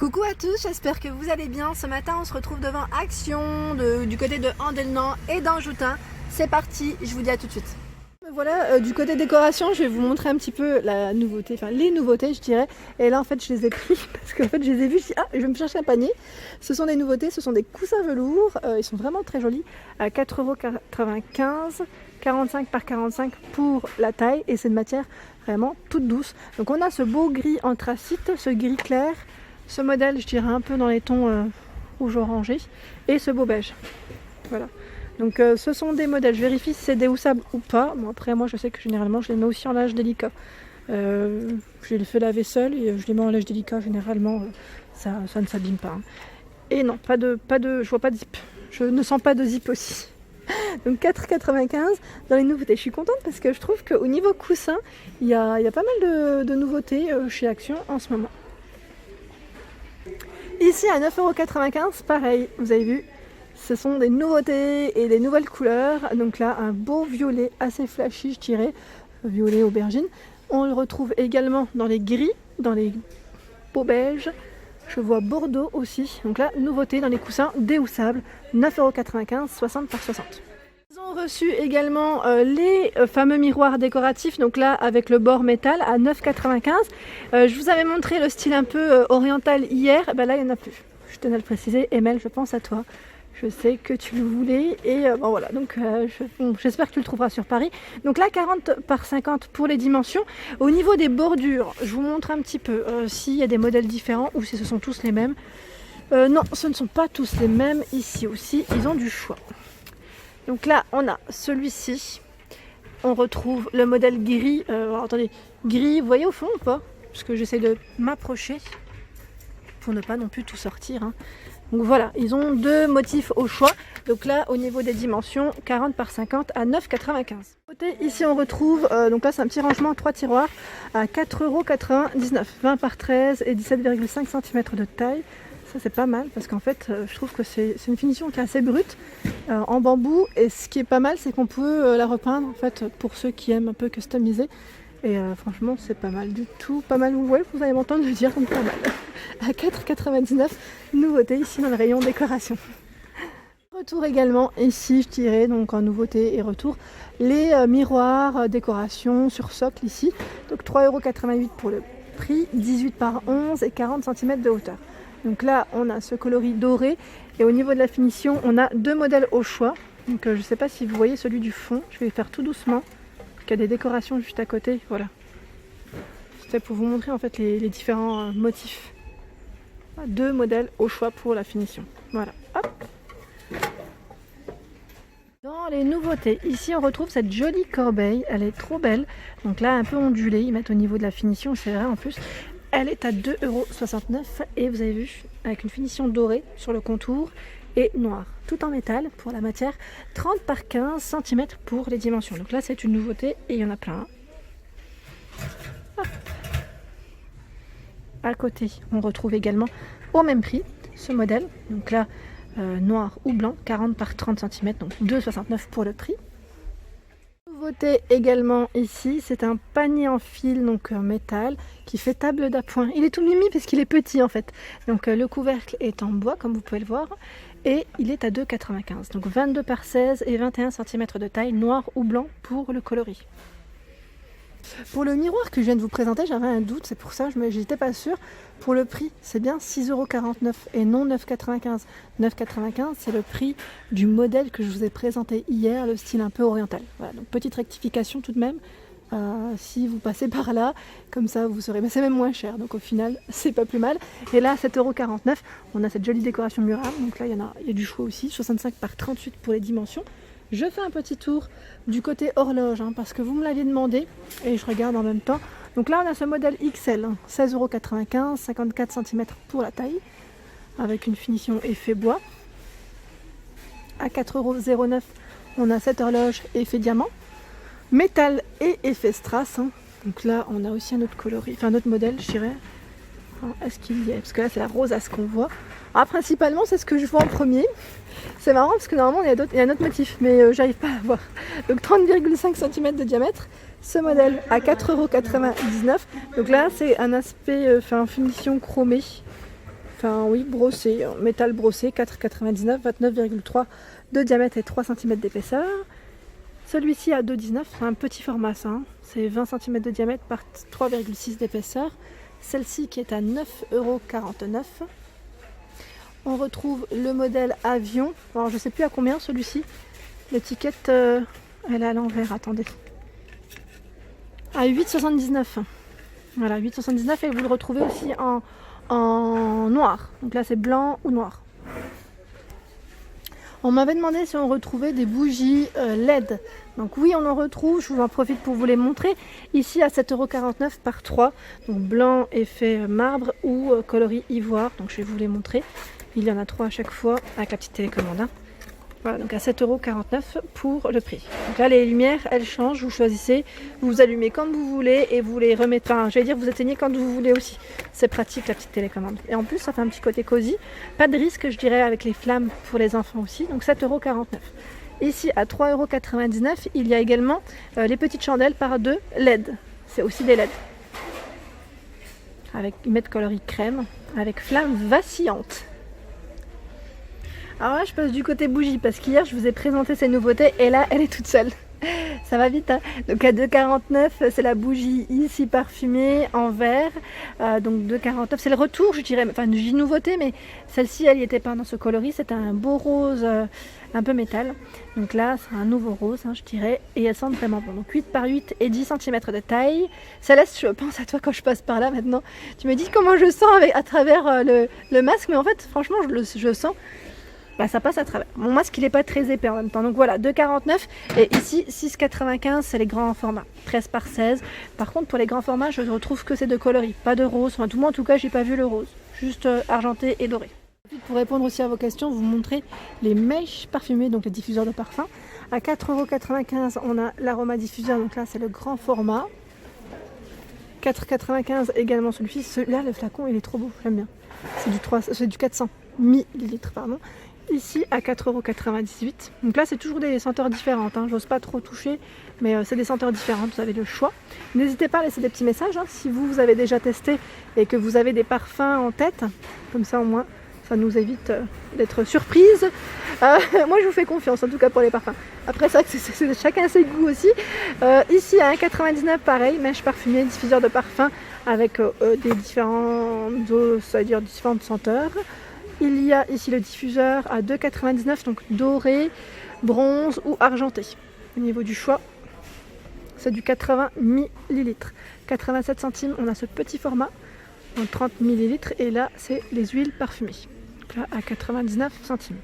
Coucou à tous, j'espère que vous allez bien. Ce matin on se retrouve devant Action du côté de Andelnan et d'Anjoutin. C'est parti, je vous dis à tout de suite. Voilà, du côté décoration, je vais vous montrer un petit peu la nouveauté, enfin les nouveautés je dirais. Et là en fait je les ai pris parce qu'en fait je les ai vus, je dis ah je vais me chercher un panier. Ce sont des nouveautés, ce sont des coussins velours, ils sont vraiment très jolis à 4,95 €, 45 par 45 pour la taille et c'est de matière vraiment toute douce. Donc on a ce beau gris anthracite, ce gris clair, ce modèle je dirais un peu dans les tons rouge orangé et ce beau beige. Voilà. Donc ce sont des modèles, je vérifie si c'est déhoussable ou pas. Bon, après moi je sais que généralement je les mets aussi en lage délicat. Je les fais laver seul et je les mets en lage délicat généralement, ça ne s'abîme pas. Hein. Et non, je vois pas de zip. Je ne sens pas de zip aussi. Donc 4,95 € dans les nouveautés. Je suis contente parce que je trouve qu'au niveau coussin, il y a pas mal de nouveautés chez Action en ce moment. Ici à 9,95 €, pareil, vous avez vu. Ce sont des nouveautés et des nouvelles couleurs. Donc là, un beau violet assez flashy, je dirais. Violet aubergine. On le retrouve également dans les gris, dans les beaux beiges. Je vois bordeaux aussi. Donc là, nouveauté dans les coussins déhoussables. 9,95 €, 60 par 60. Ils ont reçu également les fameux miroirs décoratifs. Donc là, avec le bord métal à 9,95 €. Je vous avais montré le style un peu oriental hier. Ben là, il n'y en a plus. Je tenais à le préciser. Emel, je pense à toi. Je sais que tu le voulais et bon voilà, donc j'espère que tu le trouveras sur Paris. Donc là 40 par 50 pour les dimensions. Au niveau des bordures, je vous montre un petit peu s'il y a des modèles différents ou si ce sont tous les mêmes. Non, ce ne sont pas tous les mêmes. Ici aussi, ils ont du choix. Donc là, on a celui-ci. On retrouve le modèle gris. Alors, attendez, gris, vous voyez au fond ou pas? Parce que j'essaie de m'approcher pour ne pas non plus tout sortir. Hein. Donc voilà, ils ont deux motifs au choix. Donc là, au niveau des dimensions, 40 par 50 à 9,95 €. Ici, on retrouve, donc là, c'est un petit rangement, 3 tiroirs à 4,99 €. 20 par 13 et 17,5 cm de taille. Ça, c'est pas mal parce qu'en fait, je trouve que c'est une finition qui est assez brute en bambou. Et ce qui est pas mal, c'est qu'on peut la repeindre en fait pour ceux qui aiment un peu customiser. Et franchement, c'est pas mal du tout. Pas mal, vous allez m'entendre le dire, donc pas mal. À 4,99 €, nouveauté ici dans le rayon décoration. Retour également ici, je dirais, donc en nouveauté et retour, les miroirs décoration sur socle ici. Donc 3,88 € pour le prix, 18 par 11 et 40 cm de hauteur. Donc là, on a ce coloris doré et au niveau de la finition, on a deux modèles au choix. Donc je ne sais pas si vous voyez celui du fond, je vais faire tout doucement. Il y a des décorations juste à côté, voilà. C'était pour vous montrer en fait les différents motifs. Deux modèles au choix pour la finition. Voilà, hop. Dans les nouveautés, ici on retrouve cette jolie corbeille, elle est trop belle. Donc là un peu ondulée, ils mettent au niveau de la finition, c'est vrai en plus. Elle est à 2,69 € et vous avez vu, avec une finition dorée sur le contour et noir, tout en métal pour la matière, 30 par 15 cm pour les dimensions. Donc là c'est une nouveauté et il y en a plein. Hop. À côté on retrouve également au même prix ce modèle, donc là noir ou blanc, 40 par 30 cm, donc 2,69 € pour le prix. Nouveauté également ici, c'est un panier en fil, donc métal, qui fait table d'appoint. Il est tout mimi parce qu'il est petit en fait. Donc le couvercle est en bois comme vous pouvez le voir et il est à 2,95 €. Donc 22 par 16 et 21 cm de taille, noir ou blanc pour le coloris. Pour le miroir que je viens de vous présenter, j'avais un doute, c'est pour ça que j'étais pas sûre. Pour le prix, c'est bien 6,49 € et non 9,95 €. 9,95 €, c'est le prix du modèle que je vous ai présenté hier, le style un peu oriental. Voilà, donc petite rectification tout de même. Si vous passez par là, comme ça vous saurez, mais c'est même moins cher, donc au final c'est pas plus mal. Et là 7,49 €, on a cette jolie décoration murale, donc là il y a du choix aussi, 65 par 38 pour les dimensions. Je fais un petit tour du côté horloge parce que vous me l'aviez demandé et je regarde en même temps. Donc là on a ce modèle XL, 16,95 €, 54 cm pour la taille, avec une finition effet bois. À 4,09 €, on a cette horloge effet diamant, métal et effet strass. Donc là on a aussi un autre coloris, enfin un autre modèle je dirais. Est-ce qu'il y est? Parce que là c'est la rosace qu'on voit. Ah, principalement c'est ce que je vois en premier. C'est marrant parce que normalement il y a un autre motif, mais j'arrive pas à voir. Donc 30,5 cm de diamètre. Ce modèle à 4,99 €. Donc là c'est un aspect, finition chromée. enfin oui, brossé, métal brossé, 4,99, 29,3 de diamètre et 3 cm d'épaisseur. Celui-ci à 2,19, c'est un petit format ça, hein. C'est 20 cm de diamètre par 3,6 d'épaisseur. Celle-ci qui est à 9,49 €. On retrouve le modèle avion, alors je ne sais plus à combien celui-ci, l'étiquette elle est à l'envers, attendez. À 8,79. Voilà, 8,79 et vous le retrouvez aussi en noir. Donc là c'est blanc ou noir. On m'avait demandé si on retrouvait des bougies LED. Donc oui, on en retrouve, je vous en profite pour vous les montrer. Ici à 7,49 € par 3. Donc blanc effet marbre ou coloris ivoire. Donc je vais vous les montrer. Il y en a 3 à chaque fois avec la petite télécommande. Voilà, donc à 7,49 € pour le prix. Donc là les lumières elles changent, vous choisissez, vous allumez quand vous voulez et vous les remettez, enfin je vais dire vous éteignez quand vous voulez aussi. C'est pratique la petite télécommande. Et en plus ça fait un petit côté cosy, pas de risque je dirais avec les flammes pour les enfants aussi, donc 7,49 €. Ici à 3,99 € il y a également les petites chandelles par 2 LED, c'est aussi des LED. Avec, ils mettent coloris crème, avec flamme vacillante. Alors là je passe du côté bougie parce qu'hier je vous ai présenté ces nouveautés et là elle est toute seule. Ça va vite hein. Donc à 2,49 € c'est la bougie ici parfumée en verre. Donc 2,49 € c'est le retour je dirais, enfin une nouveauté mais celle-ci elle n'y était pas dans ce coloris. C'était un beau rose un peu métal. Donc là c'est un nouveau rose hein, je dirais et elles sentent vraiment bon. Donc 8 par 8 et 10 cm de taille. Céleste je pense à toi quand je passe par là maintenant. Tu me dis comment je sens à travers le masque mais en fait franchement je sens. Bah, ça passe à travers. Mon masque il n'est pas très épais en même temps. Donc voilà, 2,49 € et ici 6,95 € c'est les grands formats, 13 par 16. Par contre pour les grands formats je retrouve que c'est de coloris, pas de rose. Enfin, tout moi en tout cas j'ai pas vu le rose, juste argenté et doré. Pour répondre aussi à vos questions, vous montrer les mèches parfumées, donc les diffuseurs de parfum. À 4,95 € on a l'aroma diffuseur, donc là c'est le grand format. 4,95 € également celui-ci. Celui-là le flacon il est trop beau, j'aime bien. C'est du 400 ml pardon. Ici à 4,98 €. Donc là c'est toujours des senteurs différentes, hein. J'ose pas trop toucher, mais c'est des senteurs différentes, vous avez le choix. N'hésitez pas à laisser des petits messages hein, si vous avez déjà testé et que vous avez des parfums en tête. Comme ça au moins ça nous évite d'être surprise. Moi je vous fais confiance en tout cas pour les parfums. Après ça c'est chacun ses goûts aussi. Ici à 1,99 € pareil, mèche parfumée, diffuseur de parfum avec des différentes senteurs. Il y a ici le diffuseur à 2,99 €, donc doré, bronze ou argenté. Au niveau du choix, c'est du 80 ml. 87 centimes, on a ce petit format, en 30 ml. Et là, c'est les huiles parfumées. Donc là, à 99 centimes.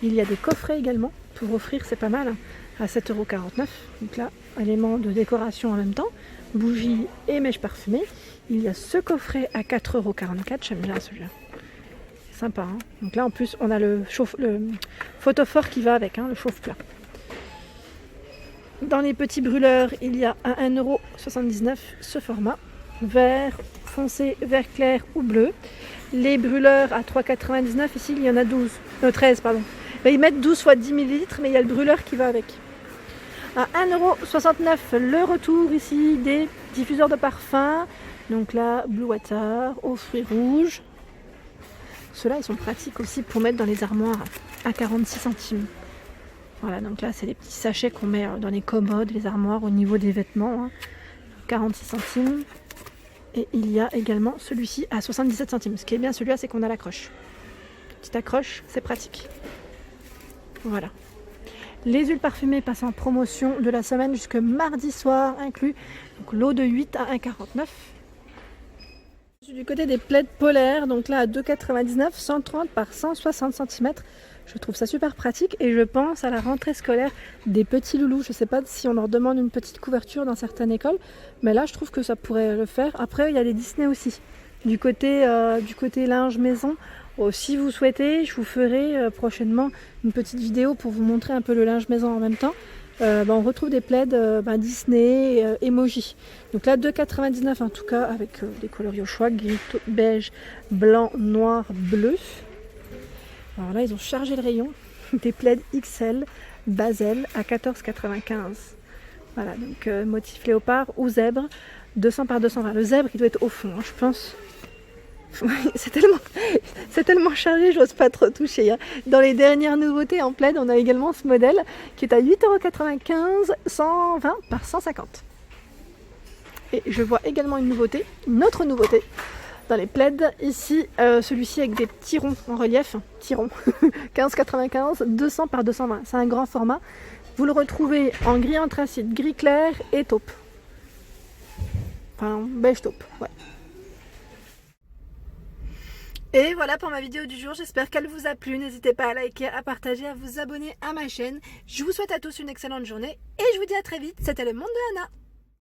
Il y a des coffrets également, pour offrir, c'est pas mal, à 7,49 €. Donc là, éléments de décoration en même temps, bougies et mèches parfumées. Il y a ce coffret à 4,44 €, j'aime bien celui-là. Sympa hein. Donc là en plus on a le photophore qui va avec, hein, le chauffe-plat. Dans les petits brûleurs il y a à 1,79 € ce format, vert foncé, vert clair ou bleu. Les brûleurs à 3,99 € ici il y en a 13 pardon. Ils mettent 12 x 10 ml mais il y a le brûleur qui va avec. À 1,69 € le retour ici des diffuseurs de parfum. Donc là Blue Water aux fruits rouges. Ceux-là, ils sont pratiques aussi pour mettre dans les armoires à 46 centimes. Voilà, donc là, c'est les petits sachets qu'on met dans les commodes, les armoires, au niveau des vêtements. Hein. 46 centimes. Et il y a également celui-ci à 77 centimes. Ce qui est bien, celui-là, c'est qu'on a l'accroche. Petite accroche, c'est pratique. Voilà. Les huiles parfumées passent en promotion de la semaine jusque mardi soir inclus. Donc l'eau de 8 à 1,49 €. Je suis du côté des plaids polaires, donc là à 2,99 €, 130 par 160 cm. Je trouve ça super pratique et je pense à la rentrée scolaire des petits loulous. Je ne sais pas si on leur demande une petite couverture dans certaines écoles, mais là je trouve que ça pourrait le faire. Après il y a les Disney aussi. Du côté linge maison, si vous souhaitez, je vous ferai prochainement une petite vidéo pour vous montrer un peu le linge maison en même temps. On retrouve des plaids Disney, emoji. Donc là 2,99 € en tout cas avec des coloris au choix, gris, beige, blanc, noir, bleu. Alors là ils ont chargé le rayon des plaids XL Basel à 14,95 €. Voilà donc motif léopard ou zèbre, 200 par 220. Le zèbre il doit être au fond hein, je pense. C'est tellement chargé, j'ose pas trop toucher. Hein. Dans les dernières nouveautés en plaid, on a également ce modèle qui est à 8,95 €, 120 par 150. Et je vois également une autre nouveauté dans les plaids. Ici, celui-ci avec des petits ronds en relief. Petits ronds. 15,95 €, 200 par 220. C'est un grand format. Vous le retrouvez en gris anthracite, gris clair et taupe. Enfin, beige taupe, ouais. Et voilà pour ma vidéo du jour, j'espère qu'elle vous a plu. N'hésitez pas à liker, à partager, à vous abonner à ma chaîne. Je vous souhaite à tous une excellente journée et je vous dis à très vite. C'était le monde de Anna.